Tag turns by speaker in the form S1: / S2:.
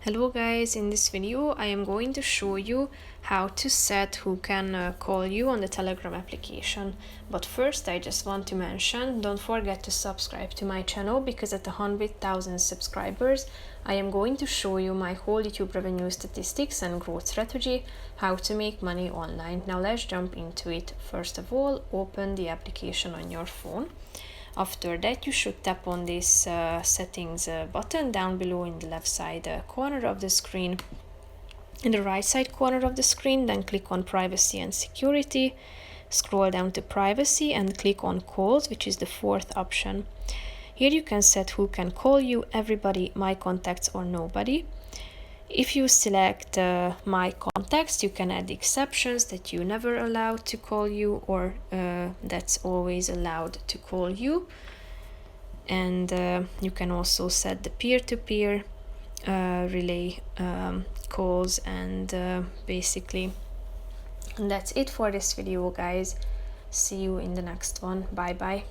S1: Hello guys, in this video I am going to show you how to set who can call you on the Telegram application. But first I just want to mention, don't forget to subscribe to my channel because at 100,000 subscribers I am going to show you my whole YouTube revenue statistics and growth strategy, how to make money online. Now let's jump into it. First of all, open the application on your phone. After that, you should tap on this settings button down below in the left side corner of the screen. In the right side corner of the screen, then click on privacy and security. Scroll down to privacy and click on calls, which is the fourth option. Here you can set who can call you, everybody, my contacts, or nobody. If you select my contacts, you can add exceptions that you never allowed to call you or that's always allowed to call you. And you can also set the peer-to-peer relay calls, and basically that's it for this video, guys. See you in the next one. Bye bye.